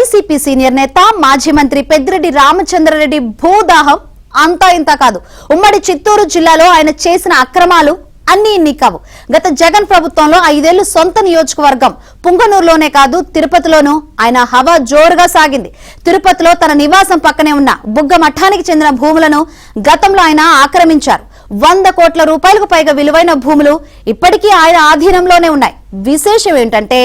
YCP senior నేత మాజీ మంత్రి పెద్దిరెడ్డి రామచంద్రారెడ్డి భూదాహం అంతా ఇంత కాదు. ఉమ్మడి చిత్తూరు జిల్లాలో ఆయన చేసిన అక్రమాలు అన్ని ఇన్ని కావు. గత జగన్ ప్రభుత్వంలో 5 ఏళ్లు సొంత నియోజకవర్గం పుంగనూరులోనే కాదు తిరుపతిలోనూ ఆయన హవా జోరుగా సాగింది. తిరుపతిలో తన నివాసం పక్కనే ఉన్న బుగ్గ మఠానికి చెందిన భూములను గతంలో ఆయన ఆక్రమించారు. 100 కోట్ల రూపాయలకు పైగా విలువైన భూములు ఇప్పటికీ ఆయన ఆధీనంలోనే ఉన్నాయి. విశేషం ఏంటంటే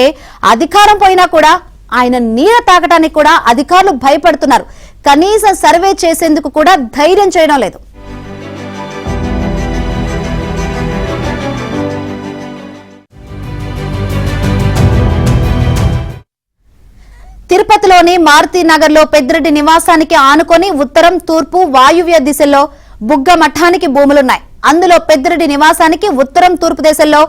అధికారం పోయినా కూడా ఆయన నీడ తాకటానికి కూడా అధికారులు భయపడుతున్నారు. కనీసం సర్వే చేసేందుకు కూడా ధైర్యం చేయడం లేదు. తిరుపతిలోని మారుతినగర్ లో పెద్దిరెడ్డి నివాసానికి ఆనుకొని ఉత్తరం, తూర్పు, వాయువ్య దిశల్లో బుగ్గ మఠానికి భూములున్నాయి. అందులో పెద్దిరెడ్డి నివాసానికి ఉత్తరం, తూర్పు దిశల్లో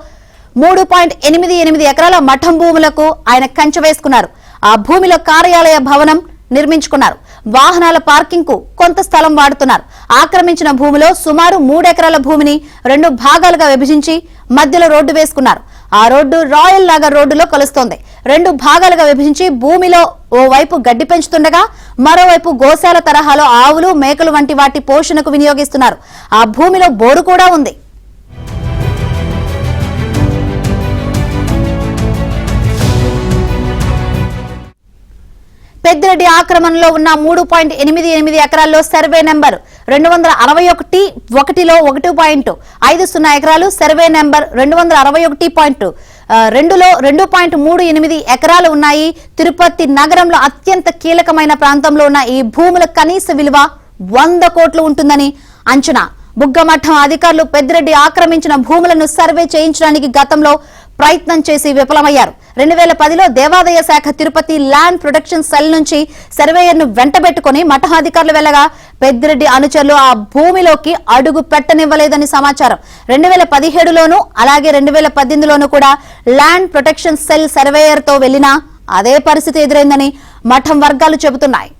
3.88 ఎకరాల మఠం భూములకు ఆయన కంచె వేసుకున్నారు. ఆ భూమిలో కార్యాలయ భవనం నిర్మించుకున్నారు. వాహనాల పార్కింగ్ కు కొంత స్థలం వాడుతున్నారు. ఆక్రమించిన భూమిలో సుమారు 3 ఎకరాల భూమిని 2 భాగాలుగా విభజించి మధ్యలో రోడ్డు వేసుకున్నారు. ఆ రోడ్డు రాయల్ నగర్ రోడ్డులో కలుస్తోంది. 2 భాగాలుగా విభజించి భూమిలో ఓవైపు గడ్డి పెంచుతుండగా మరోవైపు గోశాల తరహాలో ఆవులు, మేకలు వంటి వాటి పోషణకు వినియోగిస్తున్నారు. ఆ భూమిలో బోరు కూడా ఉంది. పెద్దిరెడ్డి ఆక్రమణలో ఉన్న 3.88 ఎకరాల్లో సర్వే నెంబర్ 261-1లో 1.50 ఎకరాలు, సర్వే నెంబర్ 261.2లో 2.38 ఎకరాలు ఉన్నాయి. తిరుపతి నగరంలో అత్యంత కీలకమైన ప్రాంతంలో ఉన్న ఈ భూముల కనీస విలువ 100 కోట్లు ఉంటుందని అంచనా. బుగ్గమఠం అధికారులు పెద్దిరెడ్డి ఆక్రమించిన భూములను సర్వే చేయించడానికి గతంలో ప్రయత్నం చేసి విఫలమయ్యారు. 2010లో దేవాదాయ శాఖ తిరుపతి ల్యాండ్ ప్రొటెక్షన్ సెల్ నుంచి సర్వేయర్ను వెంటబెట్టుకుని మఠాధికారులు వెళ్లగా పెద్దిరెడ్డి అనుచరులు ఆ భూమిలోకి అడుగు పెట్టనివ్వలేదని సమాచారం. 2017లోనూ అలాగే 2018లోనూ కూడా ల్యాండ్ ప్రొటెక్షన్ సెల్ సర్వేయర్ తో వెళ్లినా అదే పరిస్థితి ఎదురైందని మఠం వర్గాలు చెబుతున్నాయి.